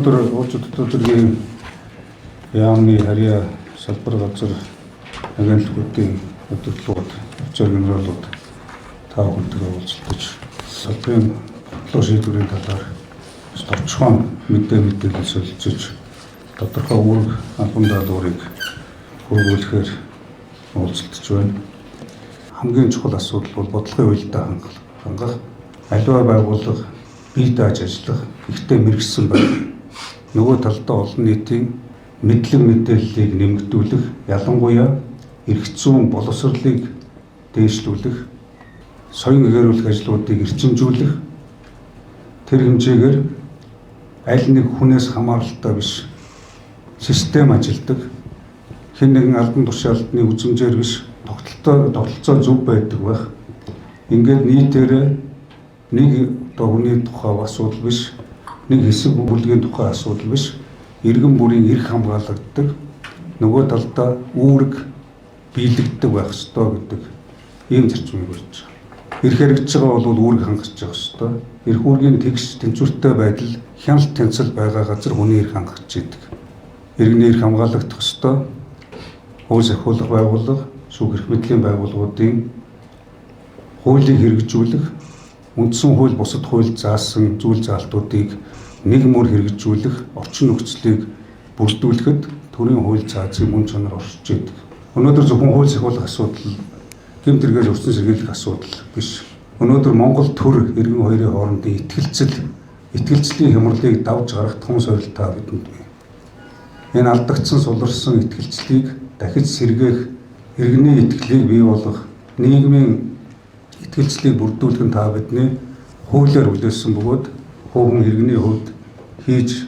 Өдрийн яамны харьяа салбар газар агентлагуудын удирдлагууд, очир генералууд тав хүнтэйгээ уулзалтаж салбарын бодлого шийдвэрийн талаар товчхон мэдээлэл солилцож тодорхой үүрэг албан даалгаврыг хөрвүүлэхээр уулзалтж байна. Хамгийн чухал асуудал бол бодлогын уялдаа хангах, аливаа байгууллага бие дааж ажиллах, ихтэй мэрэгсэн байх. Нөгөө талдаа олон нийтийн мэдлэг мэдээллийг нэмэгдүүлэх, ялангуяа эрх зүйн боловсролыг дээшлүүлэх, соён гэрүүлэх ажлуудыг эрчимжүүлэх, тэр хэмжээгээр аль нэг хүнээс хамааралтай биш систем ажилдаг, хэн нэгэн албан тушаалтны үзмжээр биш тогтолцоо зөв байдаг байх. Ингээд нийтээрээ нэг хүний тухай асуудал биш, нэг хэсэг бүлгийн тухай асуудал биш, иргэн бүрийн эрх хамгаалагддаг, нөгөө талдаа үүрэг биелэгддэг байх ёстой гэдэг ийм зарчмыг барьж байгаа. Эрх хэрэгжиж байгаа бол үүрэг хангаж байгаа ёстой. Эрх үүргийн тэгш тэнцвэртэй байдал хяналт тянцал байгаа газар хүний эрх хангаж идэг. Иргэний эрх хамгаалагдах ёстой. Хууль сахиулах байгууллага, шүүх эрх мэдлийн байгууллагуудын хуулийг хэрэгжүүлэх, үндсэн хууль бусад хууль заасан зүйл заалтуудыг нэг мөр хэрэгжүүлэх, орчин нөхцөлийг бүрдүүлэхэд төрийн хууль заазын мөн чанар оршиж идэг. Өнөөдөр зөвхөн хууль сахиулах асуудал, гэмт хэрэгээр өвчин сэргийлэх асуудал биш. Өнөөдөр Монгол төр иргэн хоёрын хоорондын итгэлцлийн хямралыг давж гарах том сорилтаа бидэнд бий. Энэ алдагдсан суларсан итгэлцлийг дахиж сэргээх, иргэний итгэлийг бий болгох, нийгмийн итгэлцлийг бүрдүүлэх нь та бидний хуулиар үлдээсэн бөгөөд хүүхэн иргэний хувьд хийж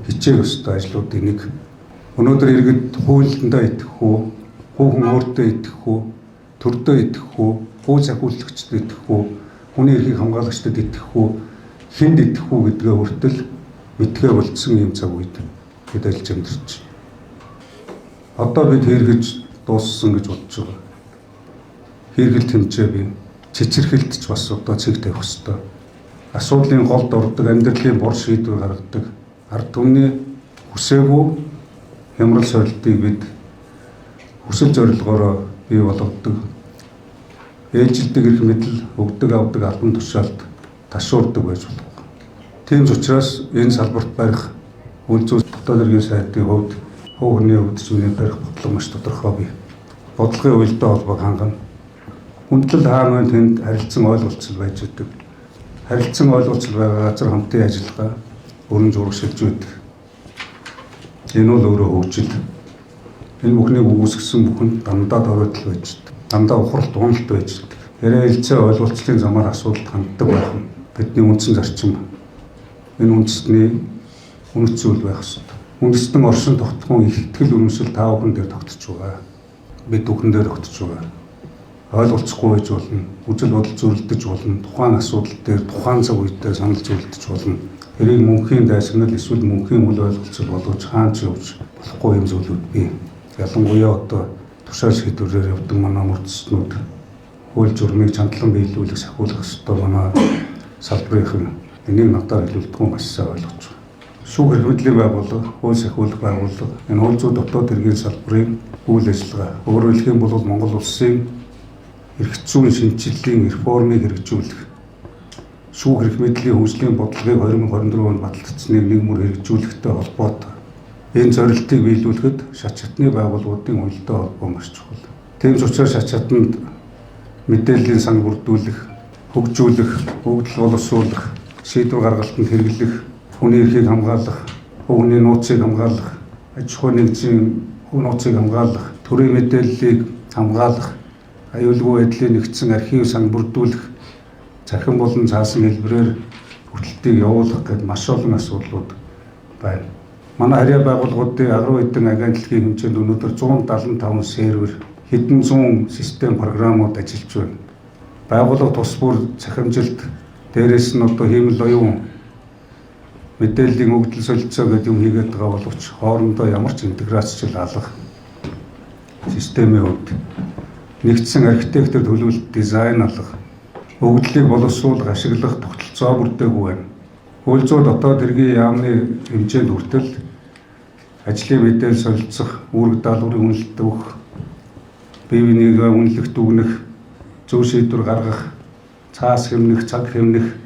хичээх ёстой ажлуудын нэг. Өнөөдөр иргэд хуулиндаа итгэх үү, хүүхэн өөртөө итгэх үү, төрдөө итгэх үү, хууль сахиулагчдад итгэх үү, хүний эрхийг хамгаалагчдад итгэх үү, хэнд итгэх үү гэдгээ хүртэл мэдгээ болцсон юм цаг үед бид ажиллаж амьдарч байна. Одоо бид хэрэгж дууссан гэж бодож байгаа. Хэрэгэлт хэмжээ бий. Цэцэрлэгт ч бас одоо цэг тавих ёстой. Асуудлын голд ордог, амьдралын бор шийдвэр гаргадаг, ард түмний хүсээгүй хямрал сорилтыг бид хүсэл зорилгоороо бий болгодог. Ээлжилдэг эрх мэдэл, өгдөг авдаг албан тушаалд ташуурдаг байж болох. Тийм ч учраас энэ салбарт барих үйл зүйлс дотоод хэргийн сайдын хувьд, хүүхний хувьд ч үүний барих бодлого маш тодорхой бий. Бодлогын уялдаа холбоог хангана. Хүндлэл хаана тэнд харилцан ойлголцол байж идэг. Харилцан ойлголцол байгаа газар хамтын ажиллагаа өрн зурагшилж байдаг. Энэ бол өөрөө хөгжил. Энэ бүхнийг үүсгэсэн бүхэн дандаа товойдол байж идэг. Дандаа ухралт уналт байж идэг. Яриа хэлцээ ойлголцлын замаар асуудалд ханддаг байх нь бидний үндсэн зарчим. Энэ үндэсний үнэт зүйл байх ёстой. Үндэстэн оршин тогтмол их итгэл үнэмшил та бүхэн дээр тогтож байгаа. Бид бүхэн дээр тогтож байгаа. Ойлголцохгүй байж болно, үжил бодол зөрөлдөж болно, тухайн асуудал дээр тухайн цаг үедээ санал зөрөлдөж болно. Тэрийг мөнхийн дайсагнал эсвэл мөнхийн үл ойлголцол болгож хаанч явж болохгүй юм зүйлүүд бий. Ялангуяа одоо тушаал шийдвэрээр явдаг манай мөрдснүүд хууль журмыг чандлан биелүүлэх, сахиулах ёстой манай салбарын энийг надаар хэлүүлдэг нь маш сайн ойлгож байна. Шүүх эрх мэдлийн байгууллага, хууль сахиулах байгууллага, энэ хууль зүйн дотоод хэргийн салбарын үйл ажиллагаа, өөрөөр хэлэх юм бол Монгол улсын эрх зүйн шинжилгээний реформыг хэрэгжүүлэх, шүүх эрх мэдлийн хөгжлийн бодлогыг 2024 онд батлагдсаныг нэг мөр хэрэгжүүлэхтэй холбоотой энэ зорилтыг биелүүлэхэд шат шатны байгууллагуудын уялдаа холбоо маш чухал. Тийм ч учраас шат шатанд мэдээллийн сан бүрдүүлэх, хөгжүүлэх, өгдөл боловсруулах, шийдвэр гаргалтанд хэрэглэх, хүний эрхийг хамгаалах, хүний нууцыг хамгаалах, аж ахуй нэгжийн нууцыг хамгаалах, төрийн мэдээллийг хамгаалах, аюулгүй байдлын нэгдсэн архив сан бүрдүүлэх, захин болон цаасан хэлбэрээр хөтөлтийг явуулах гэдэг маш олон асуудлууд байна. Манай харьяа байгууллагуудын 10 хэдэн агентлагийн хэмжээнд өнөөдөр 175 сервер, хэдэн зуун систем програмууд ажиллаж байна. Байгууллага тус бүр цахимжилт, дээрээс нь одоо хиймэл оюун мэдээллийн өгдөл солилцоо гэдэг юм хийгээд байгаа боловч хоорондоо ямар ч интеграцчил алах системийн хувьд нэгдсэн архитектор төлөвлөлт дизайн алга, өгдлийг боловсруулах, ашиглах тогтолцоо бүрдээгүй байна. хууль зүйн дотоод хэргийн яамны хэмжээнд хүртэл ажлын мэдээлэл солилцох, үүрэг даалгаврыг үнэлт өгөх, бие бинийгээ үнэлэх, дүгнэх, зөв шийдвэр гаргах, цаас хэмнэх, цаг хэмнэх,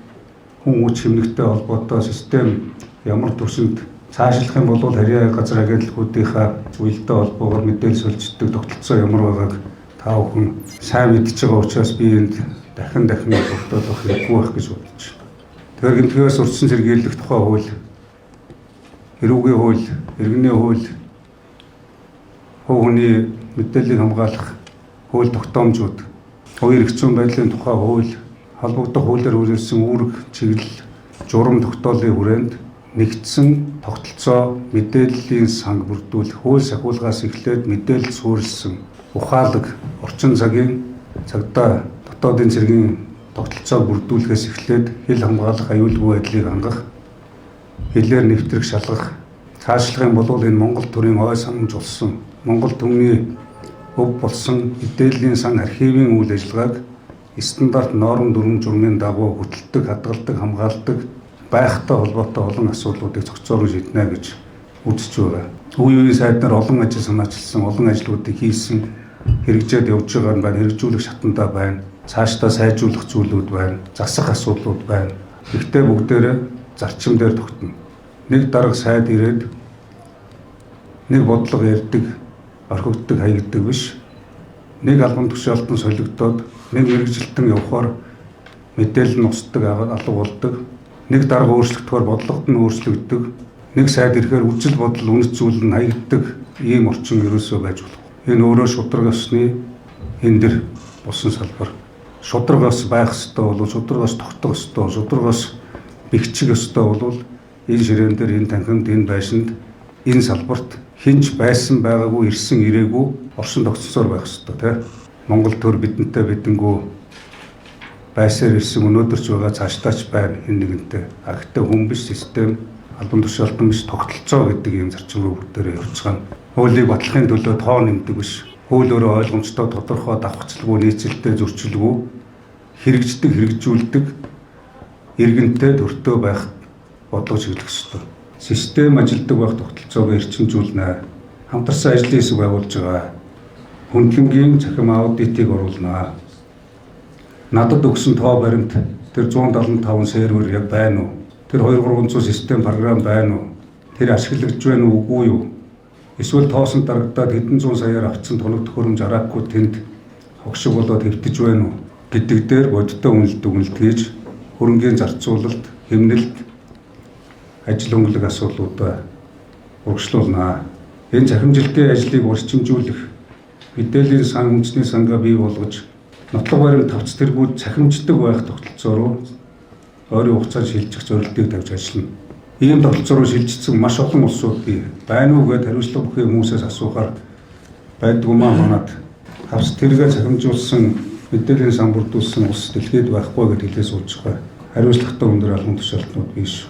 хүн хүч хэмнэхтэй холбоотой систем ямар түвшинд цаашлах юм бол харьяа газар агентлагуудынхаа уялдаа холбоогоор мэдээлэл солилцдог тогтолцоо ямар байгааг та бүхэн сайн мэдж байгаа учраас би энд дахин тогтоох хэрэггүй байх гэж бодож байна. Тэгэхээр гэмтгээс урьдчилан сэргийлэх тухай хууль, эрүүгийн хууль, иргэний хууль, хувь хүний мэдээллийг хамгаалах хууль тогтоомжууд, хоёр эрх зүйн байдлын тухай хууль, холбогдох хуулиар хүрээсэн үүрэг чиглэл, журам тогтоолын хүрээнд нэгдсэн тогтолцоо мэдээллийн санг бүрдүүлэх хууль сахиулгаас эхлээд мэдээлэл суурилсан ухаалаг орчин цагийн цагдаа дотоодын цэргийн тогтолцоо бүрдүүлэхээс эхлээд хил хамгаалах аюулгүй байдлыг хангах, хилээр нэвтрэх шалгах, цаашлах юм бол энэ Монгол төрийн ой санамж болсон Монгол түмний өв болсон мэдээллийн сан архивын үйл ажиллагааг стандарт норм дүрм журмын дагуу хөтэлдэг, хадгалдаг, хамгаалдаг байхтай холбоотой олон асуудлуудыг зохицуулж шийднэ гэж үзэж байгаа. Үе үеийн сайднаар олон ажил санаачилсан, олон ажлуудыг хийсэн, хэрэгжээд явж байгаа нь байна, хэрэгжүүлэх шатандаа байна, цаашдаа сайжруулах зүйлүүд байна, засах асуудлууд байна. Гэхдээ бүгдээрээ зарчим дээр тогтно. Нэг дарга сайд ирээд нэг бодлого ярьдаг, орхигддог, хаягддаг биш. Нэг албан тушаалтан солигдоод нэг мэргэжилтэн явахаар мэдээлэл нь устдаг, алга болдог. Нэг дарга өөрчлөгдөхөөр бодлогод нь өөрчлөгддөг. Нэг сайд ирэхээр үжил бодол үнэт зүйл нь хаягддаг ийм орчин ерөөсөө байж болох. Энэ өөрөө шударгасны энэ дэр болсон салбар. Шударгаас байх ёстой бол шударгаас тогтох ёстой, шударгаас бэхжих ёстой бол энэ ширээн дээр, энэ танхимд, энэ байшинд, энэ салбарт хинч байсан байгаагүй, ирсэн ирээгүй оршин тогтцоор байх ёстой тийм. Монгол төр бидэнтэй бидэнгүү байсаар ирсэн өнөөдөр ч байгаа, цаашдаач байна энэ нэгэнтэй. Гэхдээ хүн биш, систем, албан тушаалтан биш, тогтолцоо гэдэг ийм зарчим руу бүгдээрээ явж байгаа. Хуулийг батлахын төлөө тоо нэмдэг биш. Хууль өөрөө ойлгомжтой, тодорхой, давхцалгүй, нийцэлтэй, зөрчилгүй, хэрэгждэг, хэрэгжүүлдэг, иргэнтэй төртөө байх бодлого чиглэх ёстой. Систем ажилдаг байх тогтолцоог эрчимжүүлнэ. Хамтарсан ажлын хэсэг байгуулж байгаа. Хөндлөнгийн цахим аудитыг оруулнаа. Надад өгсөн тоо баримт тэр 175 сервер яг байна уу? Тэр 2-300 систем програм байна уу? Тэр ашиглагдж байна уу, үгүй юу? Эсвэл тоосон дарагдаад хэдэн зуун саяар авцсан тоног төхөөрөмж араагүй тэнд хогшиг болоод хэвтэж байна уу гэдэг дээр бодиттой үнэлт хийж хөрөнгийн зарцуулалт, хэмнэлт, ажил өнгөлөг асуудлуудаа урагшлуулнаа. Энэ захимжилтын ажлыг урьдчилжүүлэх, мэдээллийн сан үндэсний сангаа бий болгож нотлох баримт тавц тэргүүд цахимждаг байх тогтолцоо руу ойрын хугацаанд шилжих зорилтыг тавьж ажиллана. Ийм тогтолцоо руу шилжсэн маш олон улсууд бий. Байна уу гэд хариуцлага бүхий хүмүүсээс асуухаар байдгүй манад тавц тэргээ цахимжуулсан, мэдээллийн сан бүрдүүлсэн улс дэлхийд байхгүй гэж хэлээ сууж байгаа. Хариуцлагатай өндөр албан тушаалтнууд бий шүү.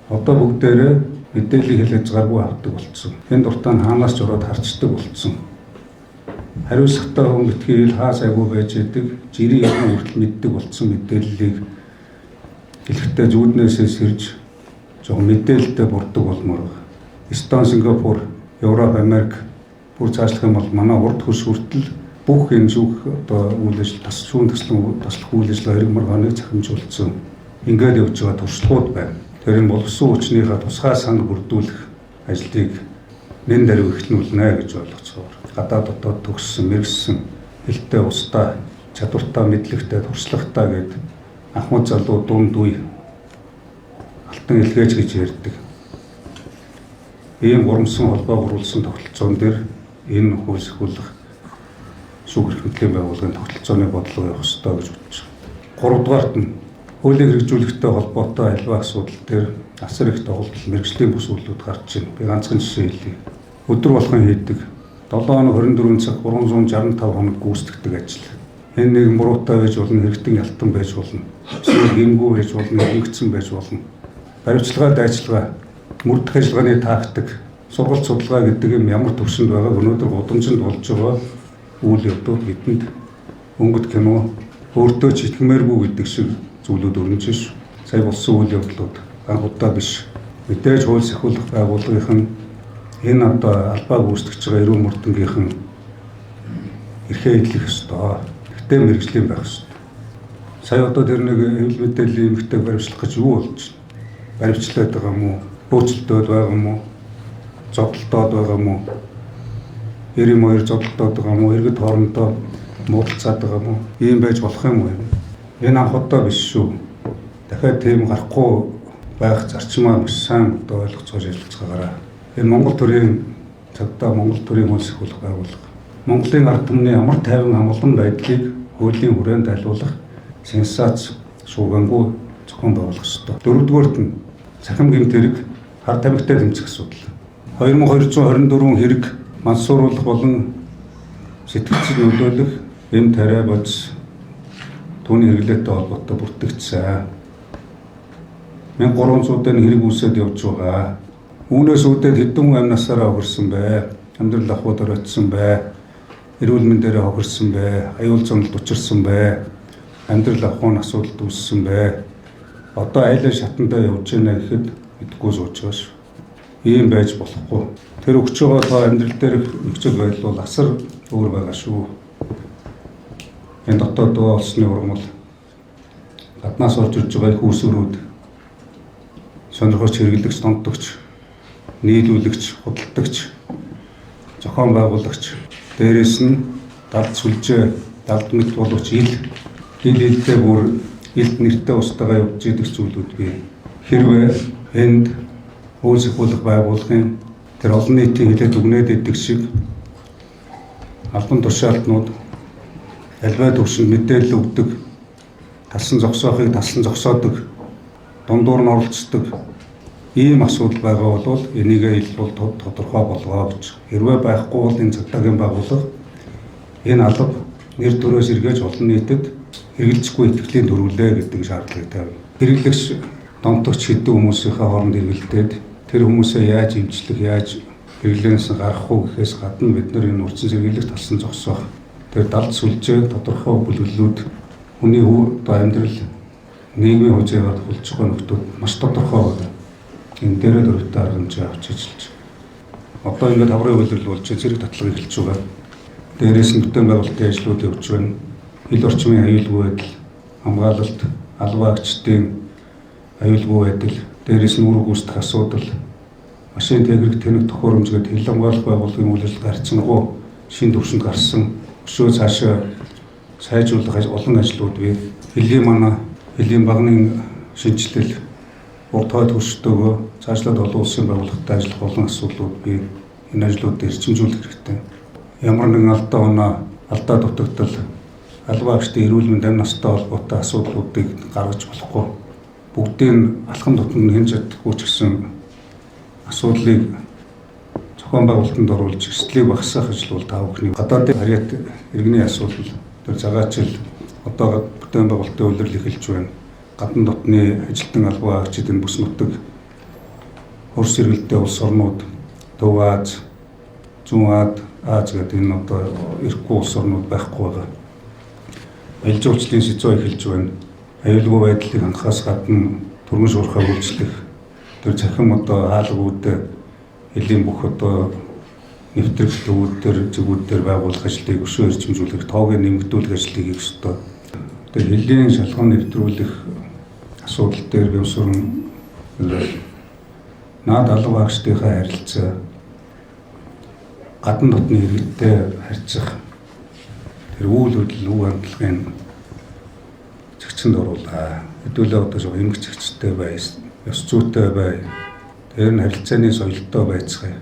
Одоо бүгдээрээ мэдээллийг хэлээд гаргүй авдаг болсон. Энэ дуртай нь хаанаас ч ороод харцдаг болсон. Хариуцлагатай хүн битгий хаа сайгүй байж идэг, жирийн хүртэл мэддэг болсон мэдээллийг хэлэхдээ зүүднээсээ сэрж жоохон мэдээлэлтэй бурдаг болмоор байна. Эстон, Сингапур, Европ, Америк бүр цаашлах юм бол манай урд хөрш хүртэл бүх энэ шүүх одоо үйл ажиллагаа, шүүн таслах үйл ажиллагаа хэрэг маргааныг захимжуулсан. Ингээд явж байгаа туршлагууд байна. Тэр энэ боловсон хүчнийхээ тусгай санг бүрдүүлэх ажлыг нэн даруй эхлүүлнэ гэж ойлгоцгоор. Гадаад дотоод төгссөн, мэрэгсэн, хэлтэй устаа, чадвартай, мэдлэгтэй, туршлагатай гэд ахмад залуу дунд үе алтан илгээж гэж ярьдаг. Ийм гурамсан холбоо гурвалсан тогтолцоон дээр энэ хууль сахиулах шүүх эрхэмтлийн байгууллагын тогтолцооны бодлого явах ёстой гэж бодож байна. Гуравдугаарт нь хуулийг хэрэгжүүлэхтэй холбоотой альва асуудал дээр асар их тоглолт, мэргэжлийн бус үйлдэлүүд гарч байна. Би ганцхан жишээ хэлье. Өдөр болгон хийдэг 7 хоног 24 цаг 365 хоног гүйцэтгэдэг ажил. Энэ нэг муруутай байж болно, хэрэгтэн ялтан байж болно, эсвэл гэмгүй байж болно, хөнгөцсөн байж болно. Баримтчилгаа, дайчилгаа, мөрдөх ажиллагааны тактик, сургалт судалгаа гэдэг юм ямар төвшөнд байгаа өнөөдөр гудамжинд болж байгаа үйл явдлууд бидэнд өнгөт кино өөртөө ч итгэмээргүй гэдэг шиг зүйлүүд өрнөж ш. Сая болсон үйл явдлууд анхудаа биш. Мэдээж хууль сахиулах байгууллагын энэ одоо албаа гүйцэтгэж байгаа эрүүл мөрдөнгийнхэн эрхээ эдлэх ёстой. Гэхдээ мэргэжлийн байх ёстой. Сая одоо тэр нэг хэвлэл мэдээллийн эмгтэйг баримтлах гэж юу болж байна? Баримтлаад байгаа юм уу? Бөөцөлтөд байгаа юм уу? Зодтолдоод байгаа юм уу? 92 зодтолдоод байгаа юм уу? Иргэд хоорондоо муудалцаад байгаа юм уу? Ийм байж болох юм уу? Энэ анхудаа биш шүү. Дахиад тийм гарахгүй байх зарчмаа маш сайн одоо ойлгоцгоож ярилцгаагаараа. Энэ Монгол төрийн цагдаа Монгол төрийн хууль сахиулах байгууллага. Монголын ард түмний амар тайван амгалан байдлыг хуулийн хүрээнд айлуулах сенсац шуугангүй зохион байгуулах ёстой. Дөрөвдүгээрт нь цахим гэмт хэрэг хар тамхитай тэмцэх асуудал. 2224 хэрэг мансууруулах болон сэтгцэл нөлөөлөх эм тариа бодис түүний хэрэглээтэй холбоотой бүртгэгдсэн. 1300-д хэрэг үүсээд явж байгаа. Үүнээс үүдээд хэдэн хүн амь насаараа хохирсон бэ? Амьдрал ахуйд оройдсон бэ? Эрүүл мэндээрээ хохирсон бэ? Аюул зомлолд учирсан бэ? Амьдрал ахуйн асуудалд үүссэн бэ? Одоо айлын шатандаа явж байна гэхэд мэдгүй сууж байгаа шүү. Ийм байж болохгүй. Тэр өгч байгаа тоо амьдрал дээр нөхцөл байдал бол асар өөр байгаа шүү. Энэ дотоод олсны ургамал гаднаас орж ирж байгаа их үүсвэрүүд сонирхогч хэрэглэгч, томтогч, нийлүүлэгч, худалдагч, зохион байгуулагч, дээрээс нь далд сүлжээ, далд мэт боловч илтэй бүр илт нэртэй устдаа явж идэх зүйлүүд бий. Хэрвээ энд хууль сахиулах байгууллагын тэр олон нийтийн хилээд үгнээд идэх шиг албан тушаалтнууд альваа төвшөнд мэдээлэл өгдөг, талсан зогсоохыг талсан зогсоодог, дундуур нь оролцдог ийм асуудал байгаа бол энийг илбэл тодорхой болгоо гэж. Хэрвээ байхгүй бол энэ цагдаагийн байгууллага энэ алба нэр төрөөс эргэж олон нийтэд хэрэгжилжгүй итгэлийн төрүүлээ гэдэг шаардлагыг тавина. Хэрэглэгч, донтогч хэдэн хүмүүсийнхээ хооронд эргэлдээд тэр хүмүүсээ яаж эмчлэх, яаж хэрэглэнээс гаргах уу гэхээс гадна бид нар энэ урьдчилан сэргийлэх талсан зогсоох тэр далд сүлжээ тодорхой бүлэглүүд хүний одоо амьдрал нийгмийн хэмжээгээр болж байгаа нөхдүүд маш тодорхой байна. Энэ дээрээ дөрөвтэй арга хэмжээ авч ажиллаж. Одоо ингээд хаврын үйлрэл болж зэрэг татлага эхэлж байгаа. Дээрээс нь бүтээн байгуулалтын ажлууд явж байна. Хил орчмын аюулгүй байдал, хамгаалалт, албаагчдын аюулгүй байдал, дээрээс нь үүрэг гүйцэтгэх асуудал, машин техник тэнэг тохиоромж гэдэг хил хамгаалах байгууллагын үйл ажиллагаа харьцангуй шин төвшөнд гарсан өшөө цаашаа сайжруулах олон ажлууд бий. Хэлийн багны шинжилэл, урт хойд хөшөлтөөгөө цаашлаад олон улсын байгууллагатай ажиллах олон асуудлууд бий. Энэ ажлуудыг эрчимжүүлэх хэрэгтэй. Ямар нэгэн алдаа дутагдал, албаагчдын эрүүл мэнд амь настай холбоотой асуудлуудыг гаргаж болохгүй. Бүгдийн алхам тутамд хэн чадахгүй ч гэсэн асуудлыг зохион байгуулалтанд оруулж эрсдлийг багасгах ажил бол та бүхний гадаадын харьяат иргэний асуудал тэр цагаачил одоо бүтээн байгуулалтын үйлрэл эхэлж байна. Гадна дотны ажилтан албаагчид энэ бүс нутаг хөрс эргэлттэй улс орнууд Төв Аз, Зүүн Аз гэдэг энэ одоо ирэхгүй улс орнууд байхгүй байгаа. Аялал жуулчлалын сэцүү эхэлж байна. Аюулгүй байдлыг хангахаас гадна түргэн шуурхай үйлчлэх тэр цахим одоо хаалгууд хэлийн бүх одоо нэвтрэх төвүүд зэгүүд байгуулах ажлыг өшөө эрчимжүүлэх, тоог нэмэгдүүлэх ажлыг хийх ёстой. Тэр хэлийн шалган нэвтрүүлэх асуудал дээр бивсүрэн наад албаагчдынхаа харилцаа, гадна дотны иргэдтэй харьцах тэр үйл хөдлөл үе хандлагын зэгцэнд оруулаа. Хэдүүлээ одоо жоо эмгэг зэгцтэй бай, ёс зүйтэй бай. Тэр нь харилцааны соёлтой байцгаая.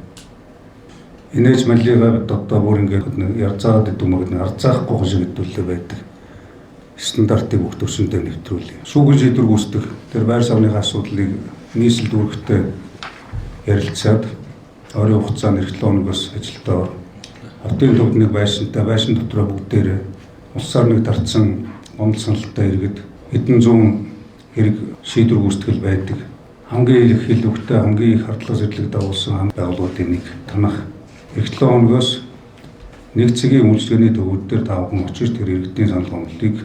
Инээж маллигаа бид одоо бүр ингээд ярцаад идэв мөгд арзаахгүй шиг хэдүүлээ байдаг. Стандартыг бүх төвшөндөө нэвтрүүлээ. Шүүгэн шийдвэр гүйцэтгэх тэр байр савныхаа асуудлыг нийслэл дүүрэгтэй ярилцаад ойрын хугацаанд эх 7 хоногоос ажилдаа хотын төвд нэг байшинтай, байшин дотроо бүгдээрээ улсаар нэг дарцсан гомдол саналтай иргэд хэдэн зуун хэрэг шийдвэр гүйцэтгэл байдаг. Хамгийн их хил өгтэй, хамгийн их хардлага зэрлэг дагуулсан байгууллагуудын нэг танах эх 7 хоногоос нэг цагийн үйлчлэгээний төвүүд дээр тавхан очиж тэр иргэдийн санал гомдлыг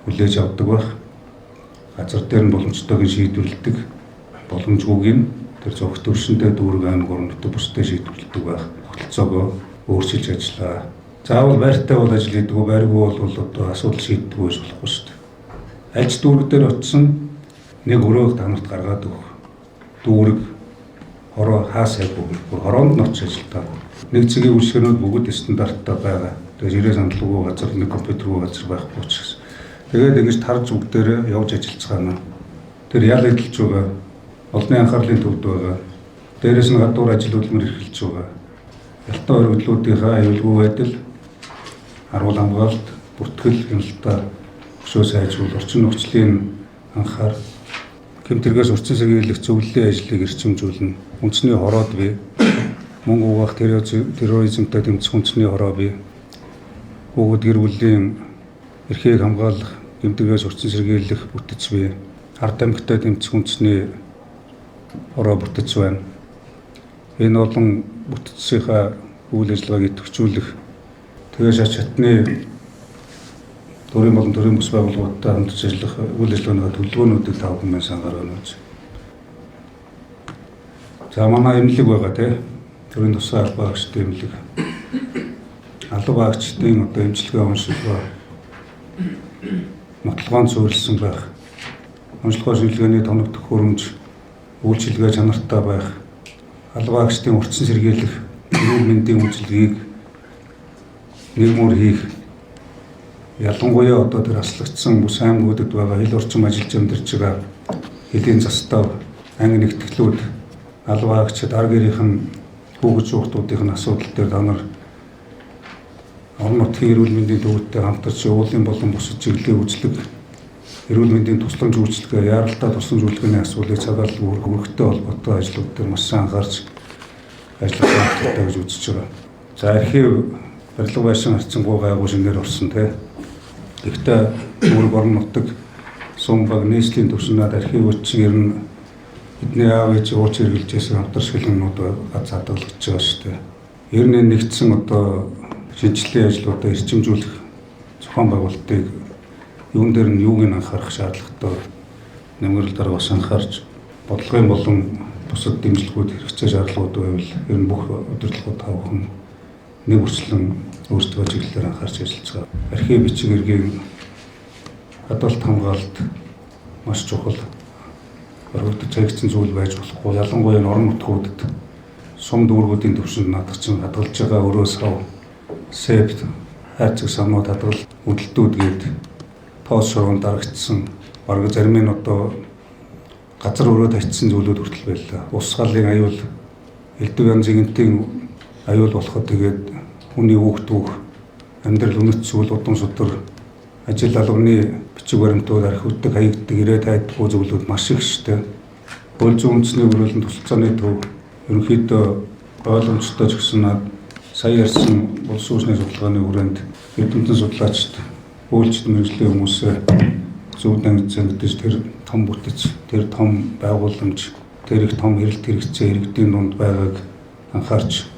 хүлээж авдаг байх. газар дээр нь боломжтойг шийдвэрлэдэг боломжгүйг нь тэр зөвхөн төвшөнтэй дүүрэг аймаг орнотод бусдад шийдвэрлэдэг байх тогтолцоогоо өөрчилж ажиллаа. Заавал байртай бол ажил хийдэг, байргүй бол одоо асуудал шийддэг байж болохгүй шүү дээ. Альж дүүрэг дээр очисон нэг өрөөг танарт гаргаад өгөх. Дүүрэг хороо хаасайг бүр хороонд нь очиж ажилладаг. Нэг цэгийн үйлчлэгчнүүд бүгд стандарттай байгаа. Тэгээд ирээ сандалгүй газар, нэг компьютергүй газар байхгүй учраас. Тэгээд ингэж тарж бүгдээрээ явж ажиллацгаана. Тэр ял эдэлж байгаа. Олонний анхаарлын төвд байгаа. Дээрээс нь гадуур ажил хөдөлмөр эрхэлж байгаа. Ялтаа өргөдлүүдийнхээ аюулгүй байдал, харуул хамгаалалт, бүртгэл, хяналтаа өшөө сайжруул, орчин нөхцөлийн анхаар гэмтэргээс урьдчилан сэргийлэх зөвлөлийн ажлыг эрчимжүүлнэ. Үндэсний хороод бий. Мөнгө угаах терроризмтай тэмцэх үндэсний хороо бий. Бүгд гэр бүлийн эрхийг хамгаалах, гэмтэргээс урьдчилан сэргийлэх бүтэц бий. Ард тамхитай тэмцэх үндэсний хороо бүтэц байна. Энэ олон бүтцийнхаа үйл ажиллагааг идэвхжүүлэх, тэгээ шат шатны төрийн болон төрийн бус байгууллагуудтай хамтарч ажиллах үйл ажиллагааны төлөвлөгөөнүүдийг тав хүмүүс сангаар байна гэж. За манай эмнэлэг байгаа тий. Төрийн тусгай албан хаагчдын эмнэлэг. Албан хаагчдын одоо эмчилгээ онцлогоо нотлогоон суурилсан байх. Онцлогоо шилжгээний тоног төхөөрөмж үйлчилгээ чанартай байх. Албан хаагчдын урьдчилан сэргийлэх эрүүл мэндийн үйлчилгээг нэгмөр хийх. Ялангуяа одоо тэр аслагдсан бүс аймагуудад байгаа хил орчим ажиллаж амьдарч байгаа хэлийн застав, анги нэгтгэлүүд, албан хаагчид, ар гэрийнхэн хүүхэд хүүхдүүдийн асуудал дээр та нар орон нутгийн эрүүл мэндийн төвөдтэй хамтарч уулын болон бусад чиглэлийн үйлчлэг, эрүүл мэндийн тусламж үйлчлэгээ, яаралтай тусламж үйлчлэгээний асуудлыг цагааллаг хөргөхтэй холбоотой ажлууд дээр маш сайн анхаарч ажиллах хэрэгтэй гэж үзэж байгаа. За архив барилга байшин харьцангуй гайгүй шинээр орсон тий. Гэхдээ үүрэг орон нутаг сум баг нийслэлийн төвшөнд архивууд чинь ер нь бидний аав ээж ууч хэрэгжилжсэн хамтарч хэлнүүд газар хадгалагдаж байгаа шүү дээ. Ер нь нэгдсэн одоо шинжилгээ ажлуудаа эрчимжүүлэх зохион байгуулалтыг юун дээр нь юуг нь анхаарах шаардлагатай нэмэрэл дараа бас анхаарч бодлогын болон бусад дэмжлэгүүд хэрэгцээ шаардлагууд байвал ер нь бүх удирдлагууд тавхан нэг үрчлэн өөрсдөө чиглэлээр анхаарч ажиллаж байгаа. Архив бичиг хэргийн хадгалт хамгаалалт маш чухал. Өргөдөж цагцсан зүйл байж болохгүй. Ялангуяа энэ орон нутгуудад сум дүүргүүдийн төвшөнд наадах чинь хадгалж байгаа өрөө сав, септ, хайрцаг самууд хадгал хөдөлтүүд гээд тоос шороонд дарагдсан бараг зарим нь одоо газар өрөө тавьчихсан зүйлүүд хүртэл байлаа. Ус галын аюул, элдв янзын гэнтийн аюул болоход тэгээд хүний хүүхдүүх амьдрал үнэт зүйл удам судар ажил албаны бичиг баримтууд архивдаг хаягддаг ирээд хайдаггүй зөвлөд маш их шттэ. Хууль зүйн үндэсний хөрөлн тусалцааны төв ерөнхийдөө ойлгомжтой ч гэсэн сая ярьсан улс үүсний судалгааны хүрээнд эрдэмтэн судлаачид үйлчлэл мэргэжлийн хүмүүсээ зөв дангидж тэр том бүтэц, тэр том байгууламж, тэр их том эрэлт хэрэгцээ иргэдийн дунд байгааг анхаарч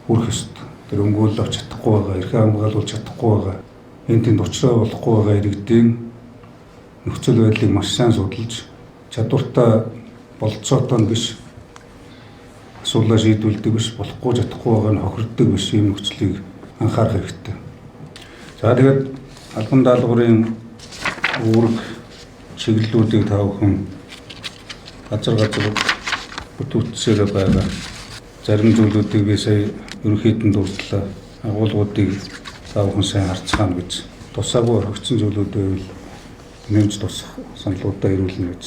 хүрэх ёстой. Тэр өмгөөлөл авч чадахгүй байгаа, эрхээ хамгаалуулж чадахгүй байгаа, энэ тэнд учраа болохгүй байгаа иргэдийн нөхцөл байдлыг маш сайн судалж, чадвартай болцоотой нь биш, асуудлаа шийдвэрлэдэг биш, болохгүй чадахгүй байгаа нь хохирддаг биш ийм нөхцөлийг анхаарах хэрэгтэй. За тэгээд албан даалгаврын үүрэг чиглэлүүдийг та бүхэн газар бүтүүцсээр байгаа. Зарим зүйлүүдийг би сая ерөнхийдөө дурдлаа. Агуулгуудыг та бүхэн сайн харцгаана гэж. Тусаагүй орхигдсон зүйлүүд байвал нэмж тусах саналуудаа ирүүлнэ гэж.